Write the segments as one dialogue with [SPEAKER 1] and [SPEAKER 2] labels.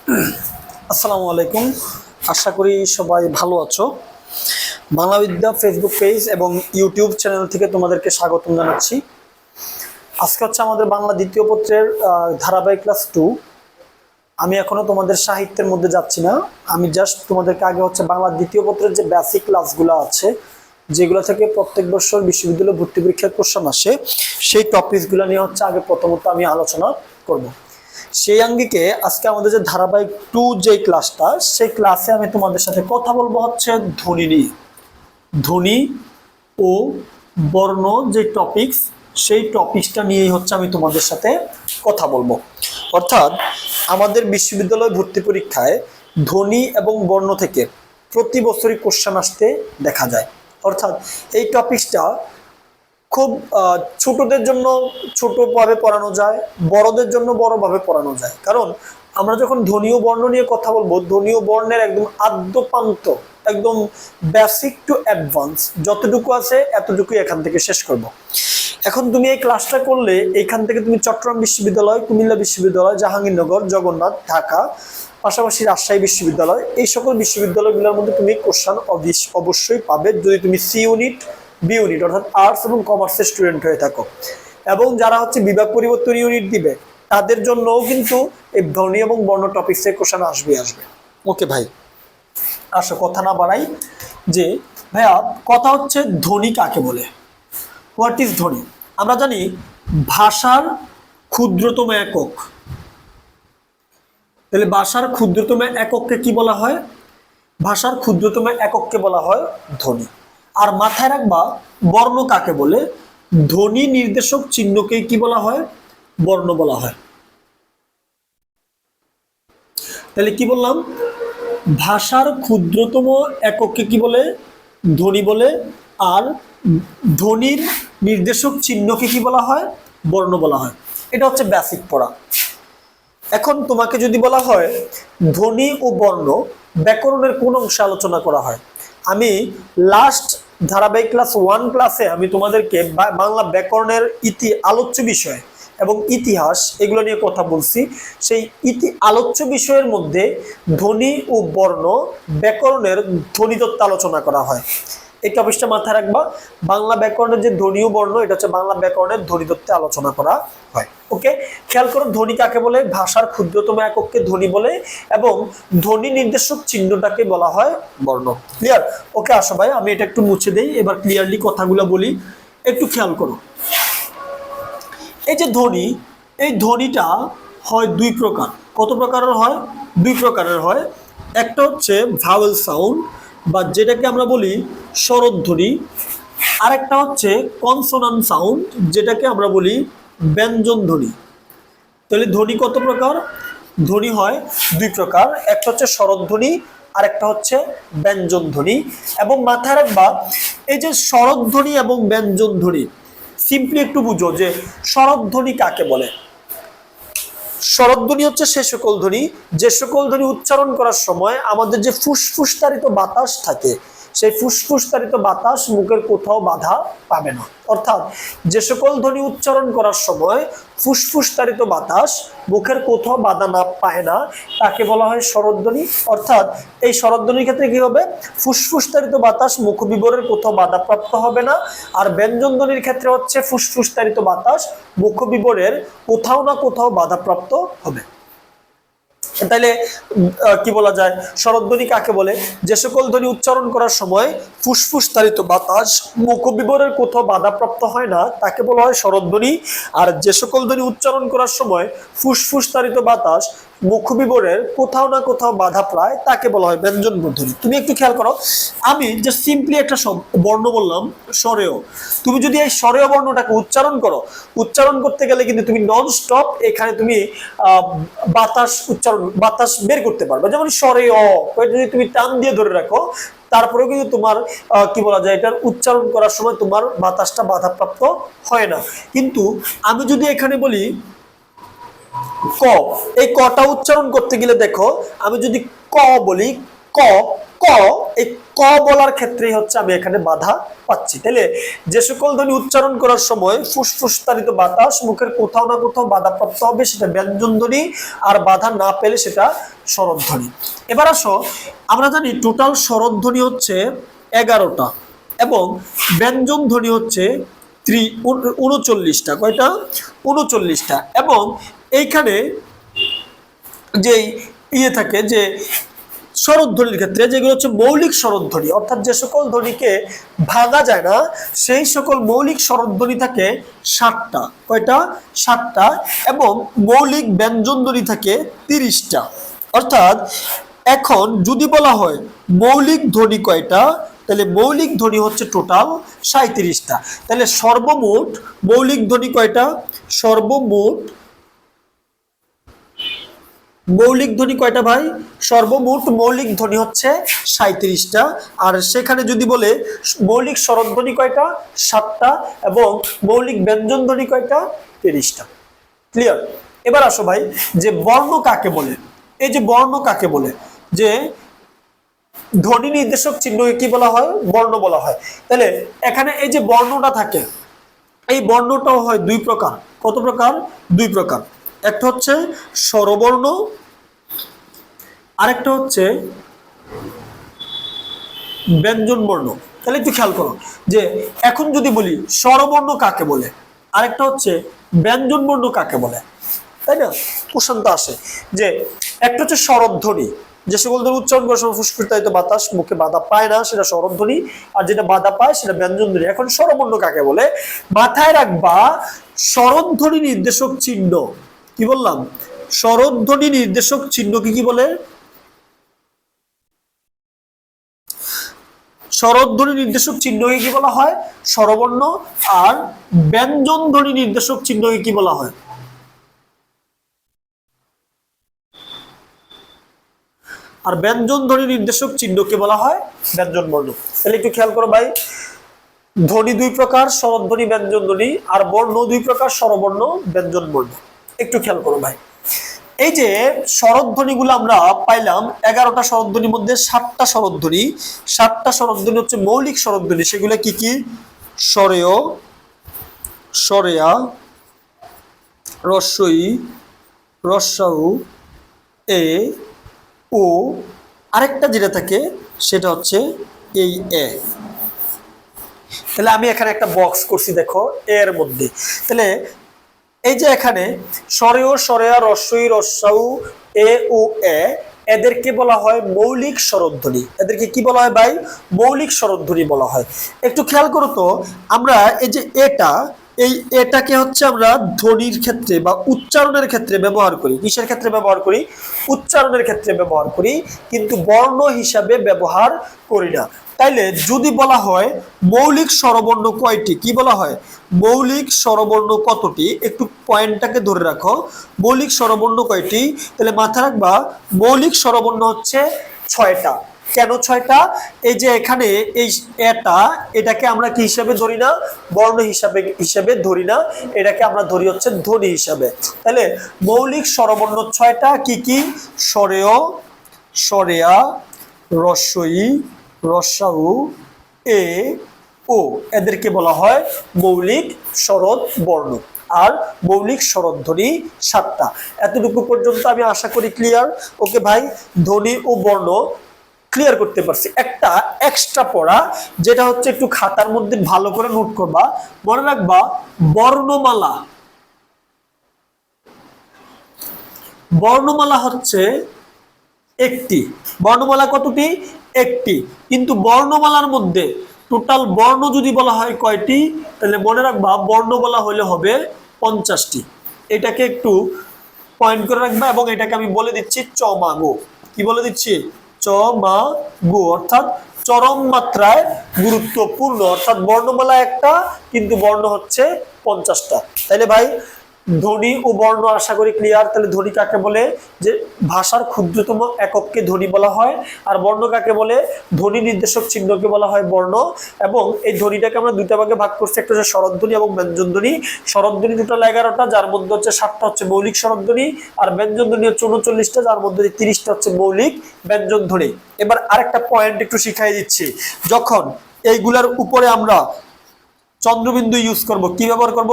[SPEAKER 1] আসসালামু আলাইকুম। আশা করি সবাই ভালো আছো। বাংলা বিদ্যা ফেসবুক পেজ এবং ইউটিউব চ্যানেল থেকে তোমাদেরকে স্বাগতম জানাচ্ছি। আজকে হচ্ছে আমাদের বাংলা দ্বিতীয় পত্রের ধারাবাহিক ক্লাস 2। আমি এখনো তোমাদের সাহিত্যের মধ্যে যাচ্ছি না, আমি জাস্ট তোমাদেরকে আগে হচ্ছে বাংলা দ্বিতীয় পত্রের যে বেসিক ক্লাসগুলো আছে, যেগুলো থেকে প্রত্যেক বছর বিশ্ববিদ্যালয় ভর্তি পরীক্ষার কোশ্চেন আসে, সেই টপিকসগুলো নিয়ে হচ্ছে আগে প্রথমত আমি আলোচনা করব। সেই আঙ্গিকে আজকে আমাদের যে ধারাবাহিক 2 যে ক্লাসটা, সেই ক্লাসে আমি তোমাদের সাথে কথা বলবো হচ্ছে ধ্বনি নিয়ে। ধ্বনি ও বর্ণ যে টপিকস, সেই টপিকসটা নিয়েই হচ্ছে আমি তোমাদের সাথে কথা বলবো। অর্থাৎ আমাদের বিশ্ববিদ্যালয় ভর্তি পরীক্ষায় ধ্বনি এবং বর্ণ থেকে প্রতি বছরই কোশ্চেন আসতে দেখা যায়। অর্থাৎ এই টপিকসটা খুব ছোটদের জন্য ছোটভাবে পড়ানো যায়, বড়দের জন্য বড়ভাবে পড়ানো যায়। কারণ আমরা যখন ধ্বনি ও বর্ণ নিয়ে কথা বলবো, ধ্বনি ও বর্ণের একদম আদ্যপান্ত, একদম বেসিক টু অ্যাডভান্স যতটুকু আছে এতটুকুই এখান থেকে শেষ করব। এখন তুমি এই ক্লাসটা করলে এখান থেকে তুমি চট্টগ্রাম বিশ্ববিদ্যালয়, কুমিল্লা বিশ্ববিদ্যালয়, জাহাঙ্গীরনগর, জগন্নাথ, ঢাকা, পাশাপাশি রাজশাহী বিশ্ববিদ্যালয়, এই সকল বিশ্ববিদ্যালয়গুলোর মধ্যে তুমি কোশ্চেন অবশ্যই পাবে যদি তুমি সি ইউনিট, বি ইউনিট অর্থাৎ আর্টস এবং কমার্সের স্টুডেন্ট হয়ে থাকো। এবং যারা হচ্ছে বিভাগ পরিবর্তন ইউনিট দিবে, তাদের জন্যও কিন্তু এই ধ্বনি এবং বর্ণ টপিক্সের কোশ্চেন আসবে। ওকে ভাই, আসো কথা না বাড়াই, যে ভাইয়া কথা হচ্ছে ধ্বনি কাকে বলে। হোয়াট ইজ ধ্বনি? আমরা জানি ভাষার ক্ষুদ্রতম একক। তাহলে ভাষার ক্ষুদ্রতম একককে কি বলা হয়? ভাষার ক্ষুদ্রতম একককে বলা হয় ধ্বনি। আর মাথায় রাখবা, বর্ণ কাকে বলে? ধ্বনি নির্দেশক চিহ্নকে কি বলা হয়? বর্ণ বলা হয়। তাহলে কি বললাম? ভাষার ক্ষুদ্রতম একককে কি বলে? ধ্বনি বলে। আর ধ্বনির নির্দেশক চিহ্নকে কি বলা হয়? বর্ণ বলা হয়। এটা হচ্ছে বেসিক পড়া। এখন তোমাকে যদি বলা হয় ধ্বনি ও বর্ণ ব্যাকরণের কোন অংশে আলোচনা করা হয়, আমি লাস্ট ধারাবাহিক ক্লাস 1 ক্লাসে আমি তোমাদেরকে বাংলা ব্যাকরণের আলোচ্য বিষয় এবং ইতিহাস এগুলো নিয়ে কথা বলছি। সেই আলোচ্য বিষয়ের মধ্যে ধ্বনি ও বর্ণ ব্যাকরণের ধ্বনিতত্ত্ব আলোচনা করা হয়। এই টপিকটা মাথায় রাখবা। বাংলা ব্যাকরণের যে ধ্বনি ও বর্ণ, এটা হচ্ছে বাংলা ব্যাকরণের ধ্বনিতত্ত্বে আলোচনা করা হয়। ওকে, খেয়াল করো, ধ্বনি কাকে বলে? ভাষার ক্ষুদ্রতম একককে ধ্বনি বলে এবং ধ্বনি নির্দেশক চিহ্নটাকে বলা হয় বর্ণ। ক্লিয়ার? ওকে, আসো ভাই আমি এটা একটু মুছে দেই, এবার ক্লিয়ারলি কথাগুলো বলি, একটু খেয়াল করো। এই যে ধ্বনি, এই ধ্বনিটা হয় দুই প্রকার। কত প্রকারের হয়? দুই প্রকারের হয়। একটা হচ্ছে ভাওয়েল সাউন্ড বা যেটাকে আমরা বলি স্বরধ্বনি, আর একটা হচ্ছে কনসোনান্ট সাউন্ড যেটাকে আমরা বলি ব্যঞ্জন ধ্বনি। তাহলে ধ্বনি কত প্রকার? ধ্বনি হয় দুই প্রকার, একটা হচ্ছে স্বরধ্বনি আর একটা হচ্ছে ব্যঞ্জন ধ্বনি। এবং মাথায় রাখবা, এই যে স্বরধ্বনি এবং ব্যঞ্জন ধ্বনি, সিম্পলি একটু বুঝো যে স্বরধ্বনি কাকে বলে। স্বরধ্বনি হচ্ছে সে সকল ধ্বনি, যে সকল ধ্বনি উচ্চারণ করার সময় আমাদের যে ফুসফুসতারিত বাতাস থাকে, সেই ফুসফুসতারিত বাতাস মুখের কোথাও বাধা পাবে না। অর্থাৎ যে সকল ধ্বনি উচ্চারণ করার সময় ফুসফুসতারিত বাতাস মুখের কোথাও বাধা না পায় না, তাকে বলা হয় স্বরধ্বনি। অর্থাৎ এই স্বরধ্বনির ক্ষেত্রে কি হবে? ফুসফুসতারিত বাতাস মুখবিবরের কোথাও বাধাপ্রাপ্ত হবে না। আর ব্যঞ্জন ধ্বনির ক্ষেত্রে হচ্ছে ফুসফুসতারিত বাতাস মুখবিবরের কোথাও না কোথাও বাধাপ্রাপ্ত হবে। তাইলে কি বলা যায়? স্বরধ্বনি কাকে বলে? যে সকল ধ্বনি উচ্চারণ করার সময় ফুসফুসতারিত বাতাস মুখবিবরের কোথাও বাধাপ্রাপ্ত হয় না, তাকে বলা হয় স্বরধ্বনি। আর যে সকল ধ্বনি উচ্চারণ করার সময় ফুসফুসতারিত বাতাস মুখবিবরের কোথাও না কোথাও বাধা পায়, তাকে বলা হয় ব্যঞ্জন ধ্বনি। তুমি একটু খেয়াল করো, আমি যে সিম্পলি একটা বর্ণ বললাম স্বরেয়, তুমি যদি এই স্বরেয় বর্ণটাকে উচ্চারণ করতে গেলে কিন্তু তুমি নন স্টপ এখানে তুমি বাতাস বের করতে পারবে। যেমন স্বরেয় যদি তুমি টান দিয়ে ধরে রাখো, তারপরেও কিন্তু তোমার কি বলা যায়, এটার উচ্চারণ করার সময় তোমার বাতাসটা বাধাপ্রাপ্ত হয় না। কিন্তু আমি যদি এখানে বলি ক, এই কটা উচ্চারণ করতে গেলে দেখো, আমি যদি ক বলি, ক ক ক এই ক বলার ক্ষেত্রেই হচ্ছে আমি এখানে বাধা পাচ্ছি। তাহলে যে সকল ধ্বনি উচ্চারণ করার সময় ফুসফুসতাড়িত বাতাস মুখের কোথাও না কোথাও বাধাপ্রাপ্ত হবে সেটা ব্যঞ্জন ধ্বনি, আর বাধা না পেলে সেটা স্বরধ্বনি। এবার আসো, আমরা জানি টোটাল স্বরধ্বনি হচ্ছে 11টা এবং ব্যঞ্জন ধ্বনি হচ্ছে 39টা। কয়টা? 39টা। এবং এইখানে যেই থাকে যে স্বরধ্বনির ক্ষেত্রে যেগুলো হচ্ছে মৌলিক স্বরধ্বনি, অর্থাৎ যে সকল ধ্বনিকে ভাঙা যায় না সেই সকল মৌলিক স্বরধ্বনি থাকে 7টা। কয়টা? 7টা। এবং মৌলিক ব্যঞ্জন ধ্বনি থাকে 30টা। অর্থাৎ এখন যদি বলা হয় মৌলিক ধ্বনি কয়টা, তাহলে মৌলিক ধ্বনি হচ্ছে টোটাল 37টা। তাহলে সর্বমোট মৌলিক ধ্বনি কয়টা? সর্বমোট মৌলিক ধ্বনি কয়টা ভাই? সর্বমোট মৌলিক ধ্বনি হচ্ছে 37টা। আর সেখানে যদি বলে মৌলিক স্বরধ্বনি কয়টা? 7টা। এবং মৌলিক ব্যঞ্জন ধ্বনি কয়টা? 30টা। ক্লিয়ার? এবার আসো ভাই, যে বর্ণ কাকে বলে? এই যে বর্ণ কাকে বলে, যে ধ্বনি নির্দেশক চিহ্নকে কি বলা হয়? বর্ণ বলা হয়। তাহলে এখানে এই যে বর্ণটা থাকে, এই বর্ণটাও হয় দুই প্রকার। কত প্রকার? দুই প্রকার। একটা হচ্ছে স্বরবর্ণ, আরেকটা হচ্ছে ব্যঞ্জন বর্ণ। তাহলে একটু খেয়াল করো যে এখন যদি বলি স্বরবর্ণ কাকে বলে, আরেকটা হচ্ছে ব্যঞ্জন বর্ণ কাকে বলে, তাই না? প্রশ্নটা আসে যে একটা হচ্ছে স্বরধ্বনি, যে সকল ধ্বনি উচ্চারণ করার সময় ফুসফুসতাড়িত বাতাস মুখে বাধা পায় না সেটা স্বরধ্বনি, আর যেটা বাধা পায় সেটা ব্যঞ্জন ধ্বনি। এখন স্বরবর্ণ কাকে বলে? মাথায় রাখবা, স্বরধ্বনি নির্দেশক চিহ্ন, কি বললাম? স্বরধ্বনি নির্দেশক চিহ্নকে কি বলে? স্বরধ্বনি নির্দেশক চিহ্নকে কি বলা হয়? স্বরবর্ণ। আর ব্যঞ্জন ধ্বনি নির্দেশক চিহ্নকে কি বলা হয়? আর ব্যঞ্জন ধ্বনি নির্দেশক চিহ্নকে বলা হয় ব্যঞ্জন বর্ণ। তাহলে একটু খেয়াল করো ভাই, ধ্বনি দুই প্রকার, স্বরধ্বনি ব্যঞ্জন ধ্বনি, আর বর্ণ দুই প্রকার, স্বরবর্ণ ব্যঞ্জন বর্ণ। একটু খেয়াল করো ভাই, এই যে স্বরধ্বনিগুলো আমরা পাইলাম 11টা স্বরধ্বনির মধ্যে 7টা স্বরধ্বনি, 7টা স্বরধ্বনি হচ্ছে মৌলিক স্বরধ্বনি। সেগুলো কি কি? স্বরেয়, স্বরেয়া, রস্বই, রস্বাউ, এ, ও, আরেকটা যেটা থাকে সেটা হচ্ছে এই এ। তাহলে আমি এখানে একটা বক্স করছি দেখো এর মধ্যে। তাহলে এই যে এখানে স্বরেয়, স্বরেয়া, রস্বই, রস্বাউ, এ ও এ, এদেরকে বলা হয় মৌলিক স্বরধ্বনি। এদেরকে কি বলা হয় ভাই? মৌলিক স্বরধ্বনি বলা হয়। একটু খেয়াল করো তো, আমরা এই যে এটাকে হচ্ছে আমরা ধ্বনির ক্ষেত্রে বা উচ্চারণের ক্ষেত্রে ব্যবহার করি। কিসের ক্ষেত্রে ব্যবহার করি? উচ্চারণের ক্ষেত্রে ব্যবহার করি, কিন্তু বর্ণ হিসাবে ব্যবহার করি না। তাইলে যদি বলা হয় মৌলিক স্বরবর্ণ কয়টি, কি বলা হয়? মৌলিক স্বরবর্ণ কতটি? একটু পয়েন্টটাকে ধরে রাখো, মৌলিক স্বরবর্ণ কয়টি? তাহলে মাথা রাখবা মৌলিক স্বরবর্ণ হচ্ছে 6টা। কেন 6টা? এই যে এখানে এই এটাকে আমরা কি হিসাবে ধরি না? বর্ণ হিসাবে ধরি না, এটাকে আমরা ধরি হচ্ছে ধ্বনি হিসাবে। তাহলে মৌলিক স্বরবর্ণ 6টা কি কি? স্বরেয়, স্বরেয়া, রস্বই, রস্বাউ, এ, ও, এদেরকে বলা হয় মৌলিক স্বরদ বর্ণ। আর মৌলিক স্বরধ্বনি 7টা। এতটুকু পর্যন্ত আমি আশা করি ক্লিয়ার। ওকে ভাই, ধ্বনি ও বর্ণ ক্লিয়ার করতে পারছি। একটা এক্সট্রা পড়া যেটা হচ্ছে একটু খাতার মধ্যে ভালো করে নোট করবা, মনে রাখবা বর্ণমালা। বর্ণমালা হচ্ছে একটি। বর্ণমালা কতটি? একটি। কিন্তু বর্ণমালার মধ্যে টোটাল বর্ণ যদি বলা হয় কয়টি, তাহলে মনে রাখবা বর্ণমালা হলে হবে 50টি। এটাকে একটু পয়েন্ট করে রাখবা এবং এটাকে আমি বলে দিচ্ছি চমাগো। কি বলে দিচ্ছি? চমাগো, অর্থাৎ চরম মাত্রায় গুরুত্বপূর্ণ। অর্থাৎ বর্ণমালা একটা কিন্তু বর্ণ হচ্ছে 50টা। তাইলে ভাই ধ্বনি ও বর্ণ আশা করি ক্লিয়ার। তাহলে ধ্বনি কাকে বলে? যে ভাষার ক্ষুদ্রতম একককে ধ্বনি বলা হয়। আর বর্ণ কাকে বলে? ধ্বনি নির্দেশক চিহ্নকে বলা হয় বর্ণ। এবং এই ধ্বনিটাকে আমরা দুইটা ভাগে ভাগ করছি, একটা হচ্ছে স্বরধ্বনি এবং ব্যঞ্জনধ্বনি। স্বরধ্বনি টোটাল 11টা, যার মধ্যে হচ্ছে 7টা হচ্ছে মৌলিক স্বরধ্বনি, আর ব্যঞ্জনধ্বনি হচ্ছে 39টা, যার মধ্যে 30টা হচ্ছে মৌলিক ব্যঞ্জনধ্বনি। এবার আরেকটা পয়েন্ট একটু শিখাই দিচ্ছি। যখন এইগুলার উপরে আমরা চন্দ্রবিন্দু ইউজ করব, কি ব্যবহার করব?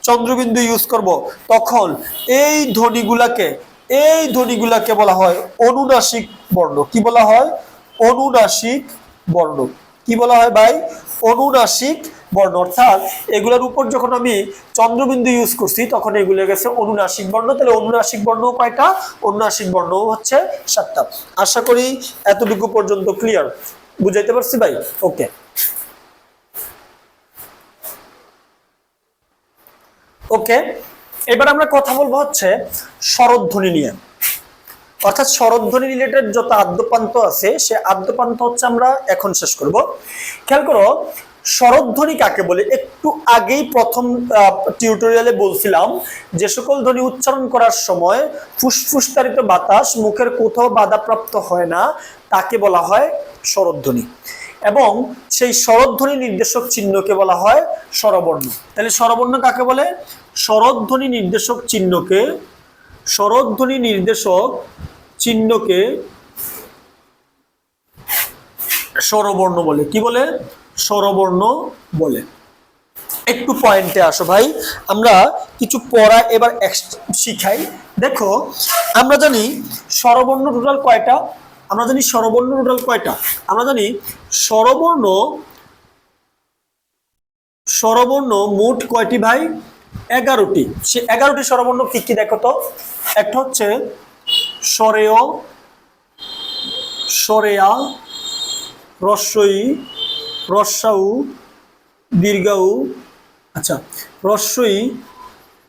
[SPEAKER 1] চন্দ্রবিন্দু ইউজ করব, তখন এই ধ্বনিগুলাকে বলা হয় অনুনাসিক বর্ণ। কি বলা হয়? অনুনাসিক বর্ণ। কি বলা হয় ভাই? অনুনাসিক বর্ণ। অর্থাৎ এগুলোর উপর যখন আমি চন্দ্রবিন্দু ইউজ করছি তখন এগুলো গেছে অনুনাসিক বর্ণ। তাহলে অনুনাসিক বর্ণ কয়টা? অনুনাসিক বর্ণ হচ্ছে 7টা। আশা করি এতটুকু পর্যন্ত ক্লিয়ার, বুঝাইতে পারছি ভাই? ওকে, ওকে। এবার আমরা কথা বলবো হচ্ছে স্বরধ্বনি নিয়ে। অর্থাৎ স্বরধ্বনি রিলেটেড যত আদ্যপান্ত আছে সে আদ্যপান্ত হচ্ছে আমরা এখন শেষ করব। খেয়াল করো, স্বরধ্বনি কাকে বলে? একটু আগেই প্রথম টিউটোরিয়ালে বলছিলাম যে সকল ধ্বনি উচ্চারণ করার সময় ফুসফুসতাড়িত বাতাস মুখের কোথাও বাধাপ্রাপ্ত হয় না তাকে বলা হয় স্বরধ্বনি। এবং সেই স্বরধ্বনি নির্দেশক চিহ্নকে বলা হয় স্বরবর্ণ। তাহলে স্বরবর্ণ কাকে বলে? স্বরধ্বনি নির্দেশক চিহ্নকে স্বরবর্ণ বলে। কি বলে? স্বরবর্ণ বলে। একটু পয়েন্টে আসো ভাই, আমরা কিছু পড়া এবার শিখাই। দেখো, আমরা জানি স্বরবর্ণ টোটাল কয়টা? আমরা জানি স্বরবর্ণ মোট কয়টি ভাই? 11টি। সে 11টি স্বরবর্ণ কি কি দেখো তো। একটা হচ্ছে স্বরেয়, স্বরেয়া, রস্বই, রস্বাউ, দীর্ঘাউ, আচ্ছা রস্বই,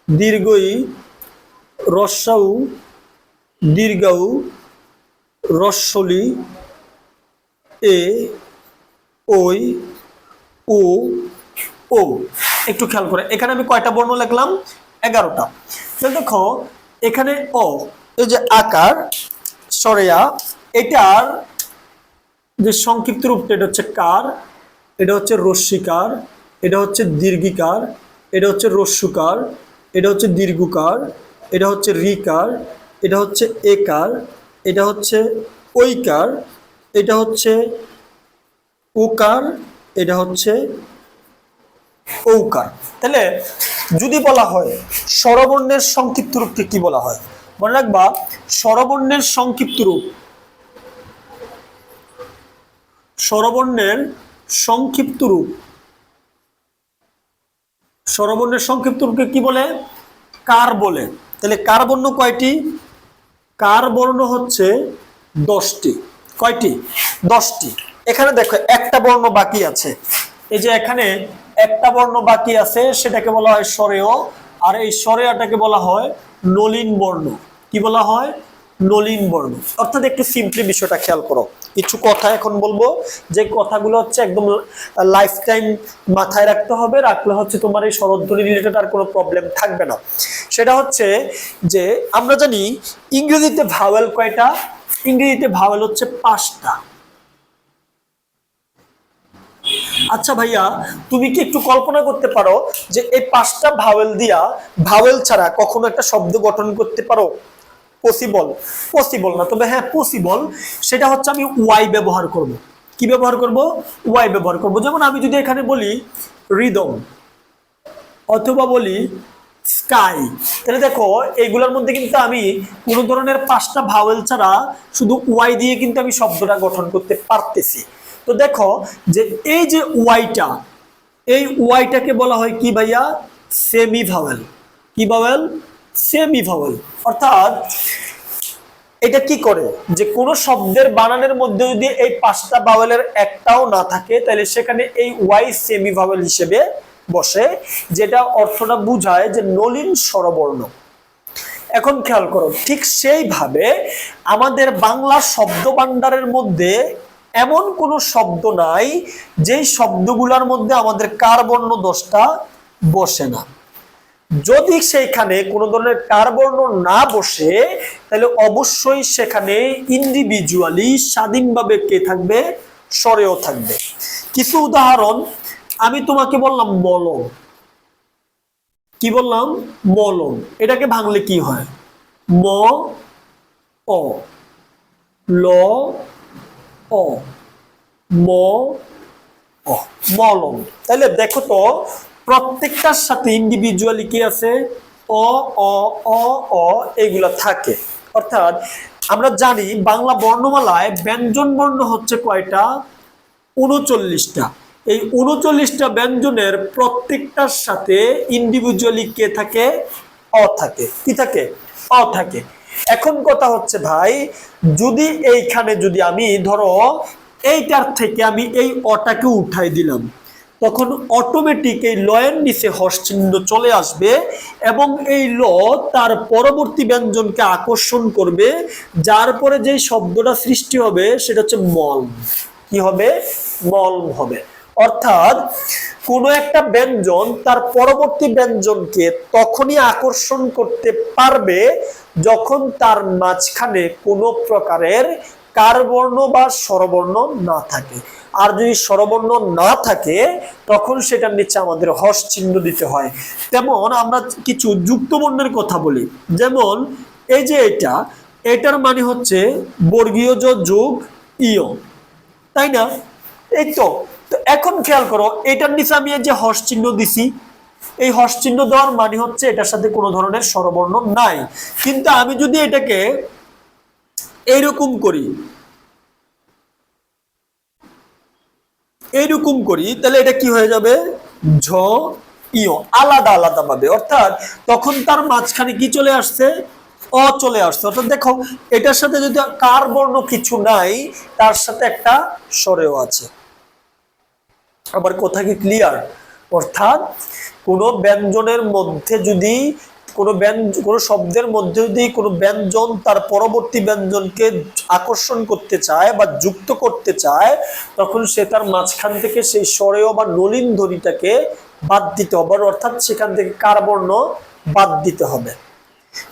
[SPEAKER 1] দীর্ঘই, রস্বাউ, দীর্ঘাউ, রস্বলি, এ, ওই, ও, ও। একটু খেয়াল করে, এখানে আমি কয়টা বর্ণ লিখলাম? 11টা। তাহলে দেখো এখানে ও, এই যে আকার স্বরেয়া, এটার যে সংক্ষিপ্ত রূপটা এটা হচ্ছে কার, এটা হচ্ছে রস্যিকার, এটা হচ্ছে দীর্ঘিকার, এটা হচ্ছে রস্যুকার, এটা হচ্ছে দীর্ঘকার, এটা হচ্ছে রিকার, এটা হচ্ছে একার, এটা হচ্ছে ঐকার, এটা হচ্ছে ওকার, এটা হচ্ছে ঔকার। তাহলে যদি বলা হয় স্বরবর্ণের সংক্ষিপ্ত রূপকে কি বলা হয়? মনে রাখবা, স্বরবর্ণের সংক্ষিপ্ত রূপ, স্বরবর্ণের সংক্ষিপ্ত রূপকে কি বলে? কার বলে। তাহলে কার বর্ণ কয়টি? কার বর্ণ হচ্ছে 10টি। কয়টি? 10টি। এখানে দেখো একটা বর্ণ বাকি আছে, এই যে এখানে একটা বর্ণ বাকি আছে, সেটাকে বলা হয় স্বরেয়। আর এই স্বরেয়াটাকে বলা হয় নলিন বর্ণ। কি বলা হয়? নলিন বর্ণ। অর্থাৎ একটু সিম্পলি বিষয়টা খেয়াল করো, কিছু কথা এখন বলবো যে কথাগুলো হচ্ছে একদম লাইফ টাইম মাথায় রাখতে হবে, রাখলে হচ্ছে তোমার এই স্বরধ্বনি রিলেটেড আর কোনো প্রবলেম থাকবে না। সেটা হচ্ছে যে আমরা জানি ইংরেজিতে ভাওয়েল কয়টা? ইংরেজিতে ভাওয়েল হচ্ছে 5টা। আচ্ছা ভাইয়া, তুমি কি একটু কল্পনা করতে পারো যে এই 5টা ভাওয়েল দিয়া, ভাওয়েল ছাড়া কখনো একটা শব্দ গঠন করতে পারো? পসিবল না। তবে হ্যাঁ পসিবল। সেটা হচ্ছে আমি ওয়াই ব্যবহার করব। কি ব্যবহার করব? ওয়াই ব্যবহার করব। যেমন আমি যদি এখানে বলি রিদম অথবা বলি স্কাই, তাহলে দেখো এইগুলোর মধ্যে কিন্তু আমি কোনো ধরনের 5টা ভাওয়েল ছাড়া শুধু ওয়াই দিয়ে কিন্তু আমি শব্দটা গঠন করতে পারতেছি। তো দেখো যে এই যে ওয়াইটা, এই ওয়াইটাকে বলা হয় কি ভাইয়া? Semi vowel. কি ভাওয়েল? Semi vowel. অর্থাৎ এটা কি করে, যে কোনো শব্দের বানানের মধ্যে যদি এই 5টা ভাওয়েলের একটাও না থাকে তাহলে সেখানে এই ওয়াই সেমি ভাওয়েল হিসেবে বসে, যেটা অর্থটা বুঝায় যে নলিন স্বরবর্ণ। এখন খেয়াল করো, ঠিক সেইভাবে আমাদের বাংলা শব্দ ভান্ডারের মধ্যে এমন কোনো শব্দ নাই যেই শব্দগুলোর মধ্যে আমাদের কার বর্ণ 10টা বসে না। যদি সেখানে কোনো ধরনের কার বর্ণ না বসে তাহলে অবশ্যই সেখানে ইন্ডিভিজুয়ালি স্বাধীনভাবে কে থাকবে, স্বরেও থাকবে। কিছু উদাহরণ আমি তোমাকে বললাম মলম, কি বললাম, মলম, এটাকে ভাঙলে কি হয়, ম অ, ল অ, ম অ, মলম। তাহলে দেখো তো প্রত্যেকটার সাথে ইন্ডিভিজুয়ালি কি আছে, অ অ অ অ এগুলা থাকে। অর্থাৎ আমরা জানি বাংলা বর্ণমালায় ব্যঞ্জন বর্ণ হচ্ছে কয়টা, ৩৯টা। এই ৩৯টা ব্যঞ্জনের প্রত্যেকটার সাথে ইন্ডিভিজুয়ালি কে থাকে, অ থাকে। কি থাকে, অ থাকে। এখন কথা হচ্ছে ভাই, যদি এইখানে যদি আমি ধরো এইটার থেকে আমি এই অটাকে উঠাই দিলাম, তখন অটোমেটিক এই লয়ের নিচে হর্ষ চিহ্ন চলে আসবে এবং এই ল তার পরবর্তী ব্যঞ্জনকে আকর্ষণ করবে, যার পরে যেই শব্দটা সৃষ্টি হবে সেটা হচ্ছে মল। কি হবে, মলম হবে। অর্থাৎ কোনো একটা ব্যঞ্জন তার পরবর্তী ব্যঞ্জনকে তখনই আকর্ষণ করতে পারবে যখন তার মাঝখানে কোনো প্রকারের কারবর্ণ বা স্বরবর্ণ না থাকে। আর যদি স্বরবর্ণ না থাকে তখন সেটার নিচে আমাদের হর্ষ চিহ্ন দিতে হয়। তেমন আমরা কিছু যুক্ত বর্ণের কথা বলি, যেমন এই যে এটা, এটার মানে হচ্ছে বর্গীয় জ যোগ ইয়, তাই না? এই তো। তো এখন খেয়াল করো এটার নিচে আমি এই যে হর্ষ চিহ্ন দিছি, এই হর্ষ চিহ্ন দেওয়ার মানে হচ্ছে এটার সাথে কোনো ধরনের স্বরবর্ণ নাই। কিন্তু আমি যদি এটাকে এইরকম করি, এইরকম করি, তাহলে এটা কি হয়ে যাবে, ঝ ইয়, আলাদা আলাদা ভাবে। অর্থাৎ তখন তার মাঝখানে কি চলে আসছে, অ চলে আসছে। অর্থাৎ দেখো এটার সাথে যদি কার বর্ণ কিছু নাই, তার সাথে একটা স্বরেও আছে। আবার কথা কি ক্লিয়ার? অর্থাৎ কোনো ব্যঞ্জনের মধ্যে যদি কোনো শব্দের মধ্যে যদি কোনো ব্যঞ্জন তার পরবর্তী ব্যঞ্জনকে আকর্ষণ করতে চায় বা যুক্ত করতে চায়, তখন সে তার মাঝখান থেকে সেই স্বরেয় বা নলিন ধ্বনিটাকে বাদ দিতে হবে, অর্থাৎ সেখান থেকে কার বর্ণ বাদ দিতে হবে।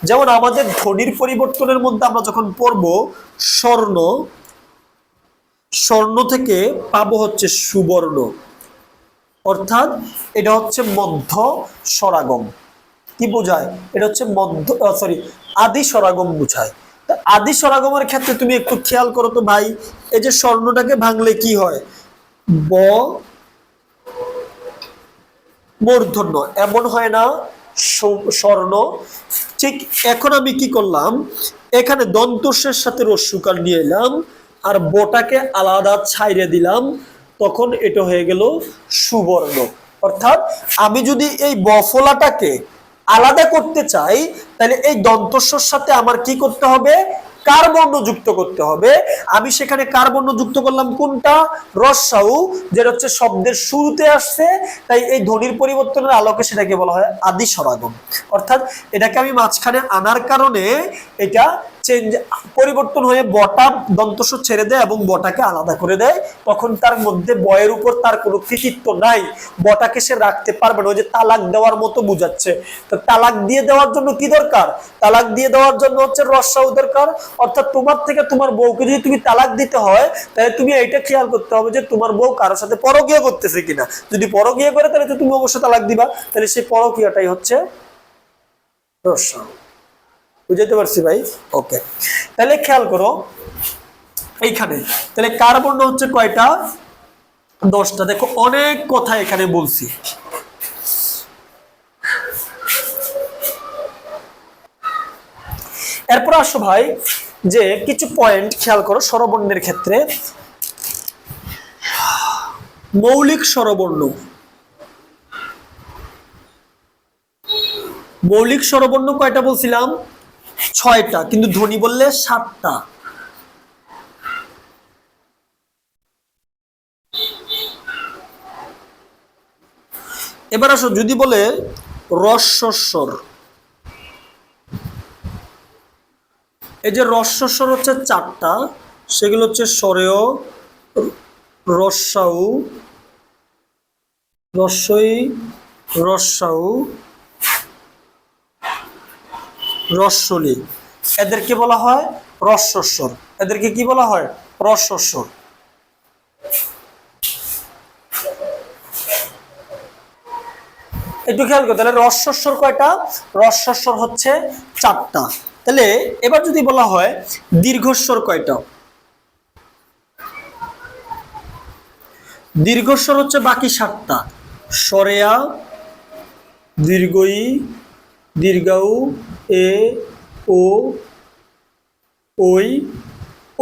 [SPEAKER 1] যেমন আমাদের ধ্বনির পরিবর্তনের মধ্যে আমরা যখন পড়বো স্বর্ণ, স্বর্ণ থেকে পাবো হচ্ছে সুবর্ণ, অর্থাৎ এটা হচ্ছে মধ্য স্বরাগম। কি বোঝায়, এটা হচ্ছে আদি স্বরাগম বোঝায়। আদি স্বরাগমের ক্ষেত্রে তুমি একটু খেয়াল করো তো ভাই, এই যে স্বর্ণটাকে ভাঙলে কি হয়, ব মূর্ধন্য, এমন হয় না, স্বর্ণ। ঠিক এখন আমি কি করলাম, এখানে দন্তস্যের সাথে রস্যুকার নিয়ে এলাম আর বটাকে আলাদা ছাইরে দিলাম, তখন এটা হয়ে গেল সুবর্ণ। অর্থাৎ আমি যদি এই বফলাটাকে আলাদা করতে চাই, তাহলে এই দন্তস্যর সাথে আমার কি করতে হবে, কার বর্ণ যুক্ত করতে হবে। আমি সেখানে কার বর্ণ যুক্ত করলাম কোনটা, রস্যাউ, যেটা হচ্ছে শব্দের শুরুতে আসছে, তাই এই ধ্বনির পরিবর্তনের আলোকে সেটাকে বলা হয় আদি স্বরাগম। অর্থাৎ এটাকে আমি মাঝখানে আনার কারণে এটা চেঞ্জ, পরিবর্তন হয়ে বটা দন্তস্ব ছেড়ে দেয় এবং বটাকে আলাদা করে দেয়, তখন তার মধ্যে বয়ের উপর তার কোনো কৃতিত্ব নাই, বটাকে সে রাখতে পারবে না। ওই যে তালাক দেওয়ার মতো বুঝাচ্ছে, তো তালাক দিয়ে দেওয়ার জন্য কি দরকার, তালাক দিয়ে দেওয়ার জন্য হচ্ছে রস্যাউ দরকার। অর্থাৎ তোমার থেকে তোমার বউকে যদি তুমি তালাক দিতে হয়, তাহলে তুমি এইটা খেয়াল করতে হবে যে তোমার বউ কারোর সাথে পরকীয়া করতেছে কিনা। যদি পরকীয়া করে তাহলে তো তুমি অবশ্যই তালাক দিবা, তাহলে সেই পরকীয়াটাই হচ্ছে রস্যাউ। বুঝাইতে পারছি ভাই? ওকে, তাহলে খেয়াল করো এইখানে, তাহলে কার বর্ণ হচ্ছে কয়টা, 10টা। দেখো অনেক কথা এখানে বলছি। এরপর আসো ভাই যে কিছু পয়েন্ট খেয়াল করো স্বরবর্ণের ক্ষেত্রে। মৌলিক স্বরবর্ণ, মৌলিক স্বরবর্ণ কয়টা বলছিলাম, 6টা, কিন্তু ধ্বনি বললে 7টা। এবার আসো যদি বলে রস্বস্বর, এই যে রস্বস্বর হচ্ছে 4টা, সেগুলো হচ্ছে স্বরেয়, রস্যাউ, রস্যই, রস্যাউ, রস্বলি, এদেরকে বলা হয় রস্বস্বর। এদেরকে কি বলা হয়? রস্বস্বর। একটু খেয়াল করো, তাহলে রস্বস্বর কয়টা? রস্বস্বর হচ্ছে 4টা। তাহলে এবার যদি বলা হয় দীর্ঘস্বর কয়টা? দীর্ঘস্বর হচ্ছে বাকি 7টা। সরেয়া, দীর্ঘই, দীর্ঘাউ, এ, ও, ওই,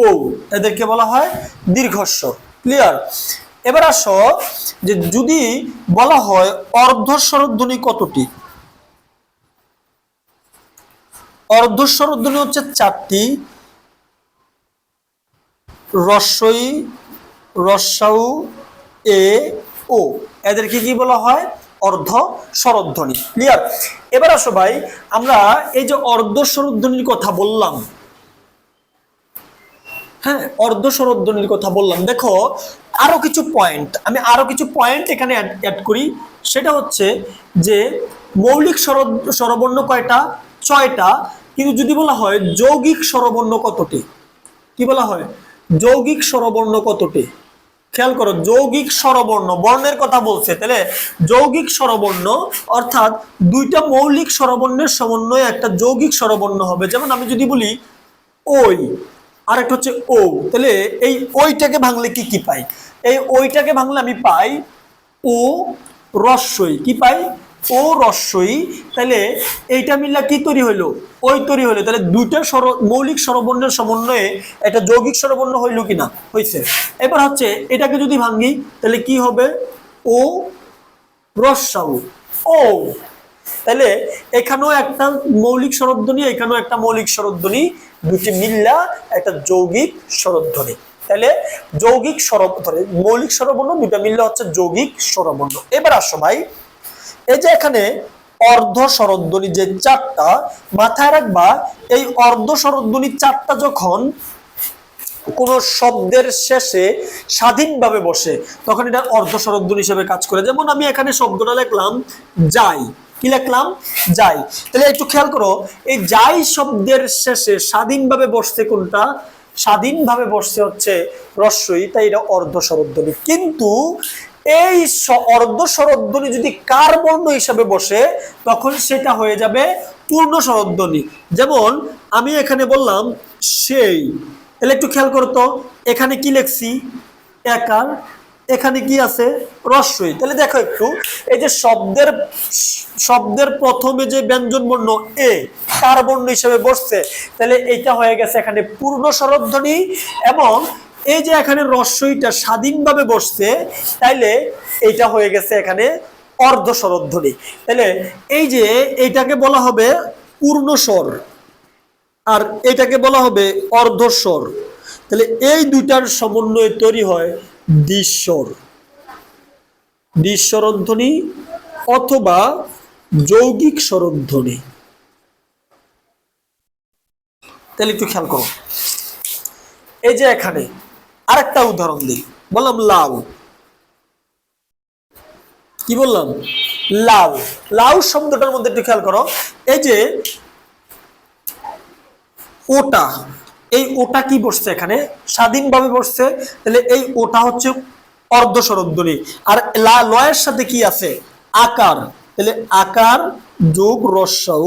[SPEAKER 1] ও, এদেরকে বলা হয় দীর্ঘস্বর। ক্লিয়ার? এবার আসো যে যদি বলা হয় অর্ধস্বরধ্বনি কতটি? অর্ধস্বরধ্বনি হচ্ছে 4টি। রস্বই, রস্বাউ, এ, ও, এদেরকে কি বলা হয়? অর্ধ স্বরধ্বনি। ক্লিয়ার? এবার আসো ভাই, আমরা এই যে অর্ধ স্বরধ্বনির কথা বললাম, হ্যাঁ, অর্ধ স্বরধ্বনির কথা বললাম, দেখো আরো কিছু পয়েন্ট এখানে অ্যাড করি। সেটা হচ্ছে যে মৌলিক স্বরবর্ণ কয়টা? 6টা। কিন্তু যদি বলা হয় যৌগিক স্বরবর্ণ কতটি? কি বলা হয়? যৌগিক স্বরবর্ণ কতটি? খেয়াল করো, যৌগিক স্বরবর্ণ, বর্ণের কথা বলছে, তাহলে যৌগিক স্বরবর্ণ অর্থাৎ 2টা মৌলিক স্বরবর্ণের সমন্বয়ে একটা যৌগিক স্বরবর্ণ হবে। যেমন আমি যদি বলি ওই, আর একটা হচ্ছে ও, তাহলে এই ওইটাকে ভাঙলে কি কি পাই? এই ওইটাকে ভাঙলে আমি পাই ও রস্বই। কি পাই? ও রস্বই। তাহলে এইটা মিললে কি তৈরি হইলো? ওই তৈরি হইলো। তাহলে 2টা মৌলিক স্বরবর্ণের সমন্বয়ে একটা যৌগিক স্বরবর্ণ হইলো কিনা? হইছে। এবার হচ্ছে এটাকে যদি ভাঙি তাহলে কি হবে? ও রস্বাউ, ও। তাহলে এখানেও একটা মৌলিক স্বরধ্বনি, এখানেও একটা মৌলিক স্বরধ্বনি, দুটি মিল্লা একটা যৌগিক স্বরধ্বনি। তাহলে যৌগিক স্বরধ্বনি, মৌলিক স্বরবর্ণ 2টা মিল্লা হচ্ছে যৌগিক স্বরবর্ণ। এবার আসো ভাই, এই যে এখানে অর্ধ স্বরধ্বনি যে 4টা, মাথায় রাখবা এই অর্ধ স্বরধ্বনি 4টা যখন কোন শব্দের শেষে স্বাধীনভাবে বসে তখন এটা অর্ধ স্বরধ্বনি হিসেবে কাজ করে। যেমন আমি এখানে শব্দটা লিখলাম যাই, কি লিখলাম? যাই। তাহলে একটু খেয়াল করো, এই যাই শব্দের শেষে স্বাধীনভাবে বসছে কোনটা? স্বাধীনভাবে বসছে হচ্ছে রস্বই, তাই এটা অর্ধ স্বরধ্বনি। কিন্তু এই অর্ধ স্বরধ্বনি যদি কার বর্ণ হিসাবে বসে তখন সেটা হয়ে যাবে পূর্ণ স্বরধ্বনি। যেমন আমি এখানে বললাম সেই, তাহলে একটু খেয়াল করো তো, এখানে কি লিখছি? একার, এখানে কি আছে? রস্বই। তাহলে দেখো একটু, এই যে শব্দের প্রথমে যে ব্যঞ্জন বর্ণ এ কার বর্ণ হিসেবে বসছে, তাহলে এইটা হয়ে গেছে এখানে পূর্ণ স্বরধ্বনি। এবং এই যে এখানে রস্বইটা স্বাধীনভাবে বসছে, তাইলে এইটা হয়ে গেছে এখানে অর্ধ স্বরধ্বনি। তাহলে এই যে এইটাকে বলা হবে পূর্ণ স্বর, আর এটাকে বলা হবে অর্ধস্বর। তাহলে এই 2টার সমন্বয়ে তৈরি হয় দ্বিস্বর, দ্বিস্বরধ্বনি অথবা যৌগিক স্বরধ্বনি। তাহলে একটু খেয়াল করো, এই যে এখানে আরেকটা উদাহরণ দিই, বললাম লাউ। কি বললাম? লাউ। লাউ শব্দটার মধ্যে একটু খেয়াল করো, এই যে ওটা, এই ওটা কি বসছে? এখানে স্বাধীনভাবে বসছে, তাহলে এই ওটা হচ্ছে অর্ধ স্বরধ্বনি। আর লয়ের সাথে কি আছে? আকার, তাহলে আকার যোগ রস্বাউ,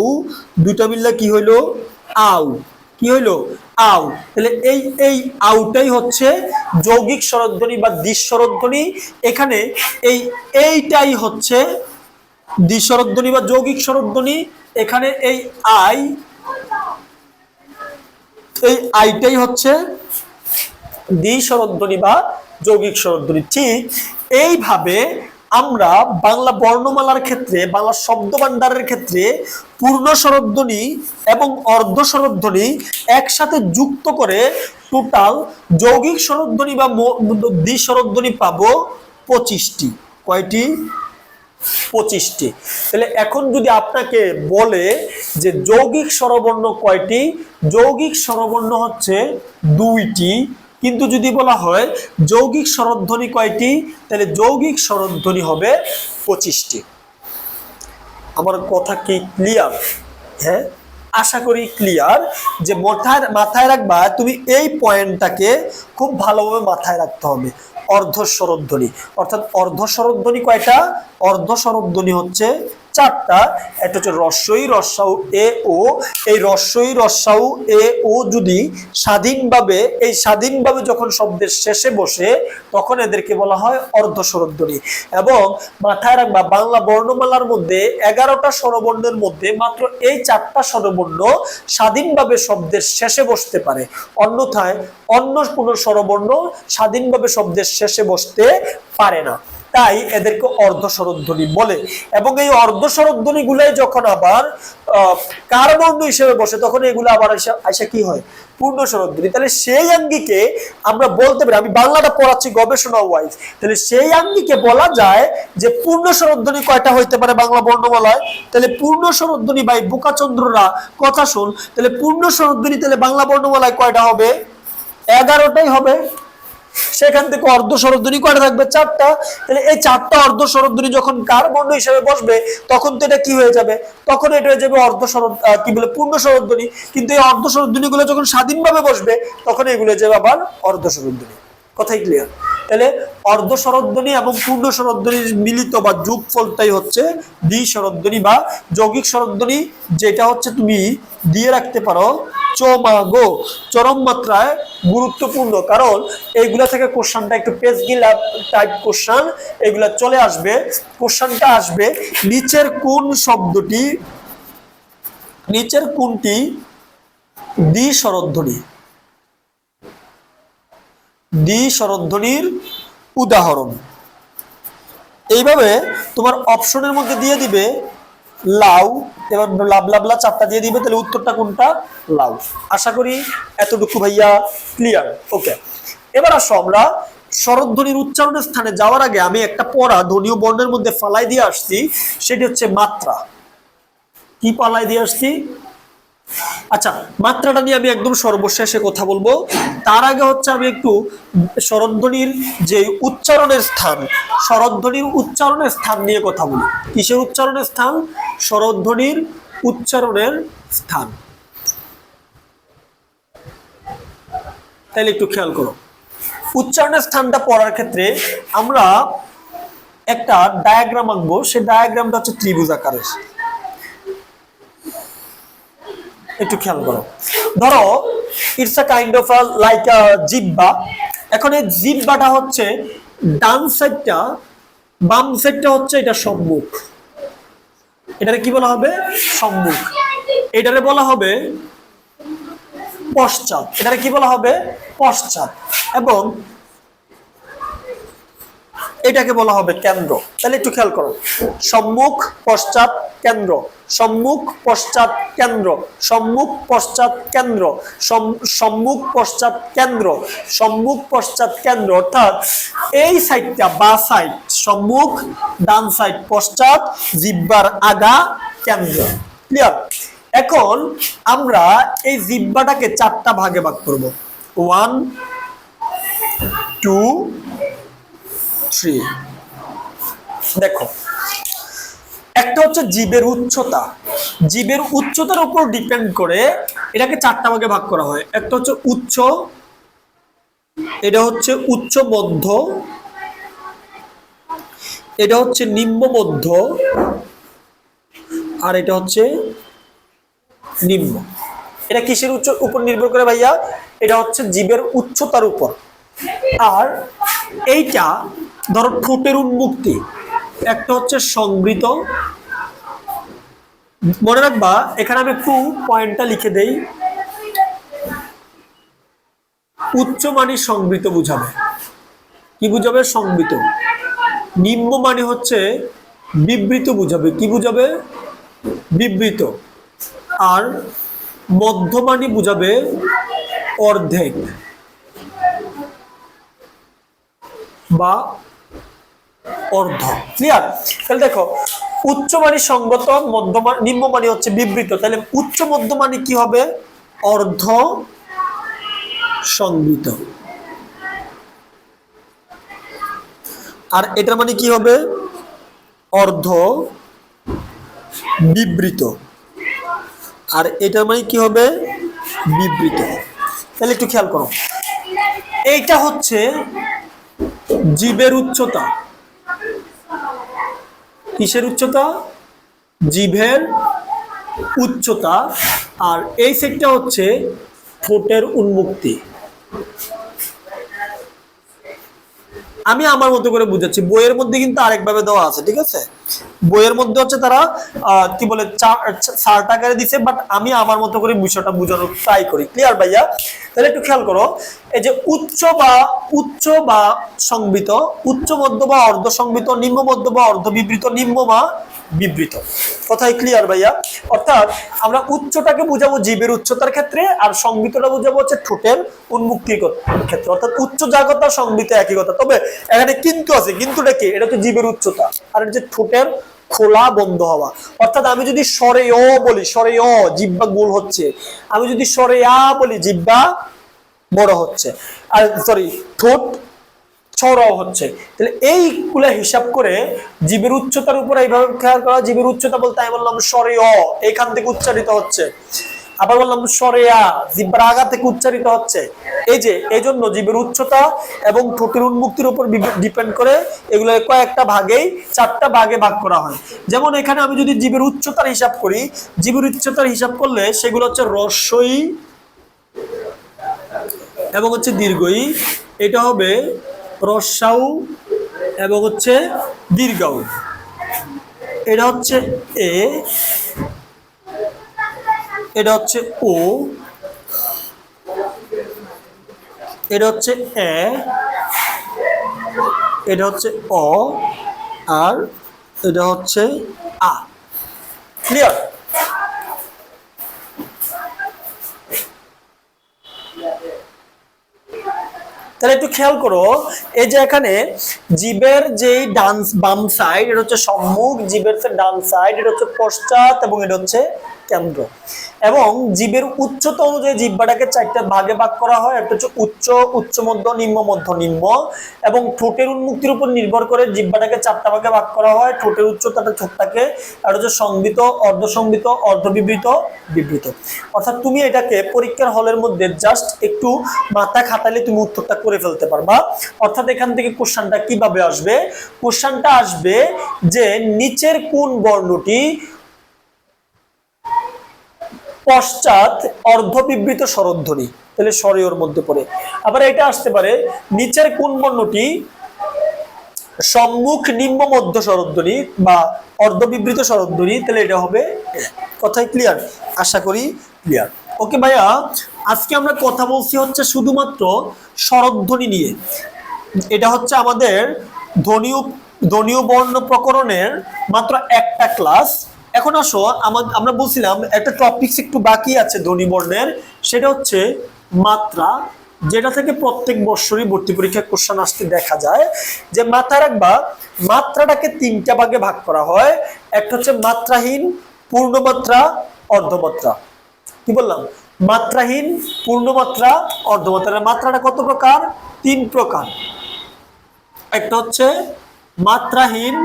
[SPEAKER 1] 2টা মিললে কি হইলো? আউ। কি হইলো? আউ। তাহলে এই আউটাই হচ্ছে যৌগিক স্বরধ্বনি বা দ্বিস্বরধ্বনি। এখানে এইটাই হচ্ছে দ্বিস্বরধ্বনি বা যৌগিক স্বরধ্বনি। এখানে এই আইটাই হচ্ছে দ্বিস্বরধ্বনি বা যৌগিক স্বরধ্বনি। ঠিক এইভাবে আমরা বাংলা বর্ণমালার ক্ষেত্রে, বাংলা শব্দ ভান্ডারের ক্ষেত্রে পূর্ণ স্বরধ্বনি এবং অর্ধ স্বরধ্বনি একসাথে যুক্ত করে টোটাল যৌগিক স্বরধ্বনি বা দ্বিস্বরধ্বনি পাবো 25টি। কয়টি? 25টি। তাহলে এখন যদি আপনাকে বলে যে যৌগিক স্বরবর্ণ কয়টি, যৌগিক স্বরবর্ণ হচ্ছে 2টি। কিন্তু যদি বলা হয় যৌগিক স্বরধ্বনি কয়টি, তাহলে যৌগিক স্বরধ্বনি হবে 25টি। আমার কথা কি ক্লিয়ার? হ্যাঁ, আশা করি ক্লিয়ার, যে মাথায় রাখবা তুমি এই পয়েন্টটাকে খুব ভালোভাবে মাথায় রাখতে হবে। অর্ধস্বরধ্বনি, অর্থাৎ অর্ধস্বরধ্বনি কয়টা? অর্ধস্বরধ্বনি হচ্ছে চারটা। একটা হচ্ছে রস্বই রস্যাউ এ ও, এই রস্বই রস্যাউ এ ও যদি স্বাধীনভাবে যখন শব্দের শেষে বসে তখন এদেরকে বলা হয় অর্ধস্বরধ্বনি। এবং মাথায় রাখবা বাংলা বর্ণমালার মধ্যে 11টা স্বরবর্ণের মধ্যে মাত্র এই 4টা স্বরবর্ণ স্বাধীনভাবে শব্দের শেষে বসতে পারে, অন্যথায় অন্য কোনো স্বরবর্ণ স্বাধীনভাবে শব্দের শেষে বসতে পারে না, তাই এদেরকে অর্ধস্বরধ্বনি বলে। এবং এই অর্ধস্বরধ্বনি গুলাই যখন আবার কার বর্ণ হিসেবে বসে তখন এগুলো আবার আইসা কি হয়? পূর্ণ স্বরধ্বনি। তাহলে সেই আঙ্গিকে আমরা বলতে পারি, আমি বাংলাটা পড়াচ্ছি গবেষণা ওয়াইজ, তাহলে সেই আঙ্গিকে বলা যায় যে পূর্ণ স্বরধ্বনি কয়টা হইতে পারে বাংলা বর্ণমালায়? তাহলে পূর্ণ স্বরধ্বনি ভাই বোকাচন্দ্ররা কথা শুন, তাহলে পূর্ণ স্বরধ্বনি তাহলে বাংলা বর্ণমালায় কয়টা হবে? 11টাই হবে। সেখান থেকে অর্ধস্বরধ্বনি কয়টা থাকবে? 4টা। তাহলে এই 4টা অর্ধস্বরধ্বনি যখন কার বর্ণ হিসেবে বসবে তখন তো এটা কি হয়ে যাবে? তখন এটা হয়ে যাবে পূর্ণ স্বরধ্বনি। কিন্তু এই অর্ধস্বরধ্বনি গুলো যখন স্বাধীনভাবে বসবে তখন এগুলো হয়ে যাবে আবার অর্ধস্বরধ্বনি। কথাই ক্লিয়ার? তাহলে অর্ধস্বরধ্বনি এবং পূর্ণ স্বরধ্বনির মিলিত বা যোগফলটাই হচ্ছে দ্বিস্বরধ্বনি বা যৌগিক স্বরধ্বনি, যেটা হচ্ছে তুমি দিয়ে রাখতে পারো চমাগো, চরম মাত্রায় গুরুত্বপূর্ণ। কারণ এইগুলা থেকে কোশ্চেনটা একটু পেজ গিলা টাইপ কোশ্চেন এগুলা চলে আসবে। কোশ্চেনটা আসবে নিচের কোনটি দ্বিস্বরধ্বনি? দ্বিস্বরধ্বনির উদাহরণ। এইভাবে তোমার অপশনের মধ্যে দিয়ে দিবে লাউ, এবার লাবলা 4টা দিয়ে দিবে, তাহলে উত্তরটা কোনটা? লাউ। আশা করি এতটুকু ভাইয়া ক্লিয়ার। ওকে, এবার আসো আমরা স্বরধ্বনির উচ্চারণের স্থানে যাওয়ার আগে আমি একটা পড়া ধ্বনীয় বর্ণের মধ্যে ফালাই দিয়ে আসছি, সেটি হচ্ছে মাত্রা। কি পালাই দিয়ে আসছি? আচ্ছা, মাত্রাটা নিয়ে আমি একদম সর্বশেষে কথা বলবো। তার আগে হচ্ছে আমি একটু স্বরধ্বনির যে উচ্চারণের স্থান নিয়ে কথা বলি। কিসের উচ্চারণের স্থান? স্বরধ্বনির উচ্চারণের স্থান। তাহলে একটু খেয়াল করো, উচ্চারণের স্থানটা পড়ার ক্ষেত্রে আমরা একটা ডায়াগ্রাম আঁকবো। সেই ডায়াগ্রামটা হচ্ছে ত্রিভুজ আকারের। একটু খেয়াল করো, ধরো it's a kind of like জিহ্বা। এখন এই জিহ্বাটা হচ্ছে ডান সাইডটা, বাম সাইডটা হচ্ছে এটা সম্মুখ। এটারে কি বলা হবে? সম্মুখ। এটারে বলা হবে পশ্চাৎ। এটারে কি বলা হবে? পশ্চাৎ। এবং এটাকে বলা হবে কেন্দ্র। তাহলে একটু খেয়াল করো, সম্মুখ পশ্চাৎ কেন্দ্র, সম্মুখ পশ্চাৎ কেন্দ্র, সম্মুখ পশ্চাৎ কেন্দ্র, সম্মুখ পশ্চাৎ কেন্দ্র, সম্মুখ পশ্চাৎ কেন্দ্র। অর্থাৎ এই সাইডটা বা সাইড সম্মুখ, ডান সাইড পশ্চাৎ, জিহ্বার আগা, কেন্দ্র। ক্লিয়ার? এখন আমরা এই জিহ্বাটাকে 4টা ভাগে ভাগ করব। 1 2 3। দেখো, একটা হচ্ছে জীবের উচ্চতা। জীবের উচ্চতার উপর ডিপেন্ড করে এটাকে 4টা ভাগে ভাগ করা হয়। একটা হচ্ছে উচ্চ, এটা হচ্ছে উচ্চ মধ্য, এটা হচ্ছে নিম্ন মধ্য, আর এটা হচ্ছে নিম্ন। এটা কিসের উপর নির্ভর করে ভাইয়া? এটা হচ্ছে জীবের উচ্চতার উপর। আর এইটা ধরো ঠোঁটের উন্মুক্তি, একটা হচ্ছে সংবৃত। মনে রাখবা, এখানে আমি একটু পয়েন্টটা লিখে দেই। উচ্চ মানে সংবৃত বুঝাবে। কি বুঝাবে? সংবৃত। নিম্ন মানে হচ্ছে বিবৃত বুঝাবে। কি বুঝাবে? বিবৃত। আর মধ্যমানি বুঝাবে অর্ধেক বা অর্ধ। ক্লিয়ার? তাহলে দেখো, উচ্চমানি সংগত, নিম্নমানি হচ্ছে বিবৃত। তাহলে উচ্চ মধ্যমানি কি হবে? অর্ধ সংবৃত। আর এটার মানে কি হবে? অর্ধ বিবৃত। আর এটার মানে কি হবে বিবৃত। তাহলে একটু খেয়াল করো, এইটা হচ্ছে জীবের উচ্চতা। কিসের উচ্চতা? জিভের উচ্চতা। আর এই সেটটা হচ্ছে ঠোঁটের উন্মুক্তি। আমি আমার মতো করে বুঝাচ্ছি, বইয়ের মধ্যে কিন্তু আরেকভাবে দেওয়া আছে, ঠিক আছে? বইয়ের মধ্যে হচ্ছে তারা কি বলে চার্ট আকারে দিছে, বাট আমি আমার মতো করে বিষয়টা বোঝানোর ট্রাই করি। ক্লিয়ার ভাইয়া? তাহলে একটু খেয়াল করো, এই যে উচ্চ বা সংবৃত, উচ্চ মধ্য বা অর্ধ সংবৃত, নিম্ন মধ্য বা অর্ধ বিবৃত, নিম্ন বা বিবৃত। কথাই ক্লিয়ার ভাইয়া? অর্থাৎ আমরা উচ্চটাকে বুঝাবো জীবের উচ্চতার ক্ষেত্রে, আর সংবৃতটা বুঝাবো হচ্ছে ঠোঁটের উন্মুক্তির ক্ষেত্রে। অর্থাৎ উচ্চ জাগতা সংবৃত একই কথা, তবে এখানে কিন্তু আছে। কিন্তুটা কি? এটা হচ্ছে জীবের উচ্চতা, আর এটা হচ্ছে ঠোঁটের খোলা বন্ধ হওয়া। অর্থাৎ আমি যদি স্বরে অ বলি, স্বরে অ জিহ্বা গোল হচ্ছে, আমি যদি স্বরে আ বলি জিহ্বা বড় হচ্ছে, আর সরি ঠোঁট ছড়াও হচ্ছে। তাহলে এইগুলা হিসাব করে জীবের উচ্চতার উপর এইভাবে খেয়াল করা। জীবের উচ্চতা বলতে আমি বললাম স্বরে অ, এইখান থেকে উচ্চারিত হচ্ছে। আবার বললাম স্বরে আ, জিহ্বার আগা থেকে উচ্চারিত হচ্ছে। এই যে এই জন্য জীবের উচ্চতা এবং ঠোঁটের উন্মুক্তির উপর ডিপেন্ড করে এগুলো কয়েকটা ভাগেই, 4টা ভাগে ভাগ করা হয়। যেমন এখানে আমি যদি জীবের উচ্চতার হিসাব করি, জীবের উচ্চতার হিসাব করলে সেগুলো হচ্ছে রস্বই এবং হচ্ছে দীর্ঘই। এটা হবে রস্যাউ এবং হচ্ছে দীর্ঘাউ। এটা হচ্ছে এ, এটা হচ্ছে ও, এটা হচ্ছে এ, এটা হচ্ছে অ, আর এটা হচ্ছে আ। ক্লিয়ার? তাহলে একটু খেয়াল করো, এই যে এখানে জিভের যে বাম সাইড এটা হচ্ছে সম্মুখ, জিভের ডান সাইড এটা হচ্ছে পশ্চাৎ, এবং এটা হচ্ছে কেন্দ্র। এবং জিভের উচ্চতা অনুযায়ী জিহ্বাটাকে 4টা ভাগে ভাগ করা হয়। একটা হচ্ছে উচ্চ, উচ্চ মধ্য, নিম্ন মধ্য, নিম্ন। এবং ঠোঁটের উন্মুক্তির উপর নির্ভর করে জিহ্বাটাকে 4টা ভাগে ভাগ করা হয়। ঠোঁটের উচ্চতাটা ঠোঁটটাকে, আর হচ্ছে সংবৃত, অর্ধ সংবৃত, অর্ধ বিবৃত, বিবৃত। অর্থাৎ তুমি এটাকে পরীক্ষার হলের মধ্যে জাস্ট একটু মাথা খাটালে তুমি উত্তরটা করে ফেলতে পারবা। অর্থাৎ এখান থেকে কোশ্চেনটা কিভাবে আসবে? কোশ্চেনটা আসবে যে নিচের কোন বর্ণটি পশ্চাৎ অর্ধবিবৃত স্বরধ্বনি, তাহলে স্বরের মধ্যে পড়ে। আবার এটা আসতে পারে নিচের কোন বর্ণটি সম্মুখ নিম্ন মধ্য স্বরধ্বনি বা অর্ধবিবৃত স্বরধ্বনি, তাহলে এটা হবে। কথাই ক্লিয়ার? আশা করি ক্লিয়ার। ওকে ভাইয়া, আজকে আমরা কথা বলছি হচ্ছে শুধুমাত্র স্বরধ্বনি নিয়ে। এটা হচ্ছে আমাদের ধ্বনীয় বর্ণ প্রকরণের মাত্র একটা ক্লাস। এখন আসো, আমরা বলছিলাম একটা টপিকস একটু বাকি আছে ধ্বনি বর্ণের, সেটা হচ্ছে মাত্রা, যেটা থেকে প্রত্যেক বছরই ভর্তি পরীক্ষায় কোশ্চেন আসতে দেখা যায়। যে মাথায় রাখবা, মাত্রাটাকে 3টা ভাগে ভাগ করা হয়। একটা হচ্ছে মাত্রাহীন, পূর্ণমাত্রা, অর্ধমাত্রা। কি বললাম? মাত্রাহীন, পূর্ণমাত্রা, অর্ধমাত্রা। মাত্রাটা কত প্রকার? 3 প্রকার। একটা হচ্ছে মাত্রাহীন,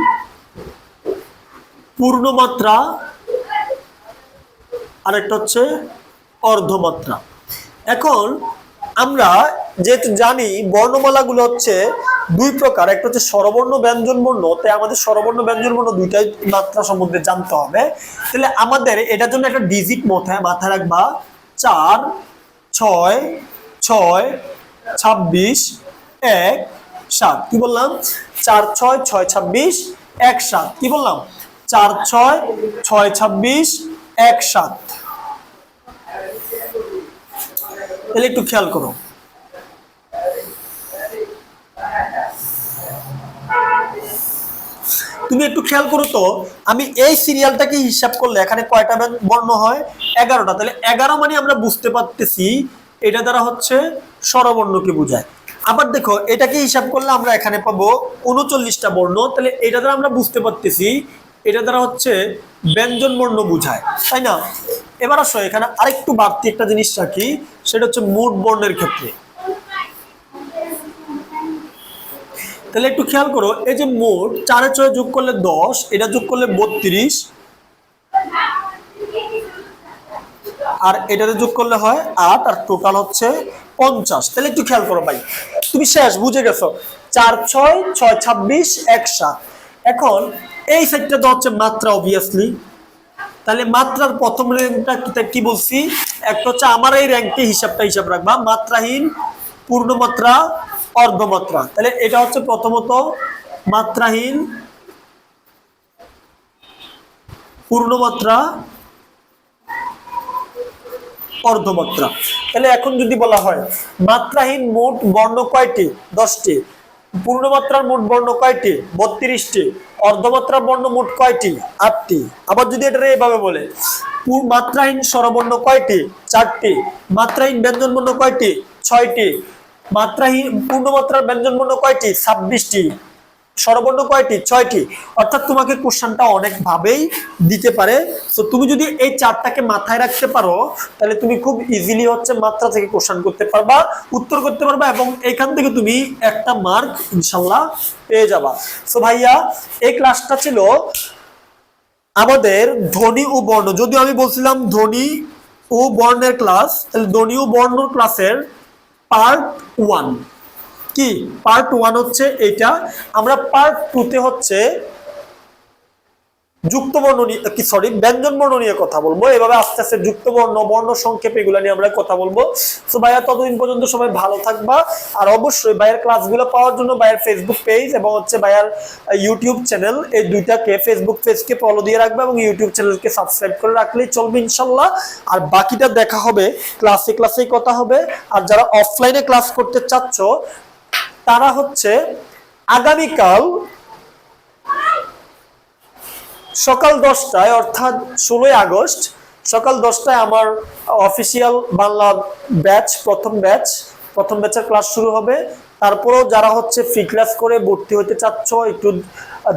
[SPEAKER 1] পূর্ণমাত্রা, আর একটা হচ্ছে অর্ধমাত্রা। এখন আমরা যেহেতু জানি বর্ণমালাগুলো হচ্ছে 2 প্রকার, একটা হচ্ছে স্বরবর্ণ, ব্যঞ্জন বর্ণ। তাই আমাদের স্বরবর্ণ, ব্যঞ্জন বর্ণ দুইটাই মাত্রা সম্বন্ধে জানতে হবে। তাহলে আমাদের এটার জন্য একটা ডিজিট মাথায় রাখবা, 4, 6, 6, 26, 1, 7। কি বললাম? 4, 6, 6, 26, 1, 7। কি বললাম? 4, 6, 6, 26, 1, 7। তাহলে একটু খেয়াল করো, তুমি একটু খেয়াল করো তো, আমি এই সিরিয়ালটাকে হিসাব করলে এখানে কয়টা বর্ণ হয়? 11টা। তাহলে 11 মানে আমরা বুঝতে পারতেছি এটা দ্বারা হচ্ছে স্বরবর্ণকে বোঝায়। আবার দেখো, এটাকে হিসাব করলে আমরা এখানে পাবো 39টা বর্ণ। তাহলে এটা দ্বারা আমরা বুঝতে পারতেছি এটা দ্বারা হচ্ছে ব্যঞ্জন বর্ণ বোঝায়, তাই না? এবার আসো, এখানে আরেকটু বাড়তি একটা জিনিস রাখি, সেটা হচ্ছে মোট বর্ণের ক্ষেত্রে। তাহলে একটু খেয়াল করো, এই যে মোট 4 এ 6 যোগ করলে 10, এটা যোগ করলে 32, আর এটাতে যোগ করলে হয় 8 আর টোটাল হচ্ছে 50। তাহলে একটু খেয়াল করো ভাই, তুমি শেষ বুঝে গেছো। 4 6 6 26 1 7। এখন এই সেটটা তো হচ্ছে মাত্রা অবভিয়াসলি। তাহলে মাত্রার প্রথম র্যাঙ্কটা কি বলছি, একটা হচ্ছে আমার এই র্যাঙ্কে হিসাব রাখবা, মাত্রাহীন, পূর্ণমাত্রা, অর্ধমাত্রা। তাহলে এটা হচ্ছে প্রথমত মাত্রাহীন, পূর্ণমাত্রা, অর্ধমাত্রা। তাহলে এখন যদি বলা হয় মাত্রাহীন মোট বর্ণ কয়টি, 10টি, পূর্ণমাত্রার মোট বর্ণ কয়টি, 32টি, অর্ধমাত্রার বর্ণ মোট কয়টি, 8টি। আবার যদি এটা এইভাবে বলে মাত্রাহীন স্বরবর্ণ কয়টি, 4টি, মাত্রাহীন ব্যঞ্জন বর্ণ কয়টি, 6টি, মাত্রাহীন পূর্ণমাত্রার ব্যঞ্জন বর্ণ কয়টি, 26টি, স্বরবর্ণ কয়টি, 6টি। অর্থাৎ তোমাকে কোশ্চেনটা অনেক ভাবেই দিতে পারে। তো তুমি যদি এই চারটাকে মাথায় রাখতে পারো তাহলে তুমি খুব ইজিলি হচ্ছে মাত্রা থেকে কোশ্চেন করতে পারবা, উত্তর করতে পারবা, এবং এখান থেকে তুমি একটা মার্ক ইনশাআল্লাহ পেয়ে যাবা। সো ভাইয়া এই ক্লাসটা ছিল আমাদের ধ্বনি ও বর্ণ। যদিও আমি বলছিলাম ধ্বনি ও বর্ণের ক্লাস, তাহলে ধ্বনি ও বর্ণ ক্লাসের পার্ট 1। কি পার্ট 1 হচ্ছে এটা। আমরা পার্ট 2 তে হচ্ছে যুক্ত বর্ণ নিয়ে ব্যঞ্জন বর্ণ নিয়ে কথা বলবো। এভাবে আস্তে আস্তে যুক্ত বর্ণ, বর্ণ সংক্ষেপ এগুলো নিয়ে আমরা কথা বলবো। তো ভাইয়া ততদিন পর্যন্ত সবাই ভালো থাকবা। আর অবশ্যই ভাইয়ের ক্লাসগুলো পাওয়ার জন্য ভাইয়ের ফেসবুক পেজ এবং হচ্ছে ভাইয়ার ইউটিউব চ্যানেল, এই দুইটাকে, ফেসবুক পেজকে ফলো দিয়ে রাখবে এবং ইউটিউব চ্যানেলকে সাবস্ক্রাইব করে রাখলেই চলবে ইনশাল্লাহ। আর বাকিটা দেখা হবে ক্লাসেই কথা হবে। আর যারা অফলাইনে ক্লাস করতে চাচ্ছ তারা হচ্ছে আগামীকাল সকাল 10টায় অর্থাৎ 16 আগস্ট সকাল 10টায় আমার অফিসিয়াল বাংলা ব্যাচ, প্রথম ব্যাচের ক্লাস শুরু হবে। তারপরেও যারা হচ্ছে ফ্রি ক্লাস করে ভর্তি হতে চাচ্ছ, একটু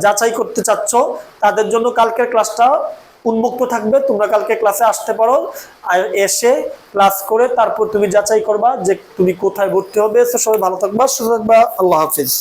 [SPEAKER 1] যাচাই করতে চাচ্ছ, তাদের জন্য কালকের ক্লাসটা উন্মুক্ত থাকবে। তোমরা কালকে ক্লাসে আসতে পারো, আর এসে ক্লাস করে তারপর তুমি যাচাই করবা যে তুমি কোথায় ভর্তি হবে। সবাই ভালো থাকবা, সুস্থ থাকবা। আল্লাহ হাফিজ।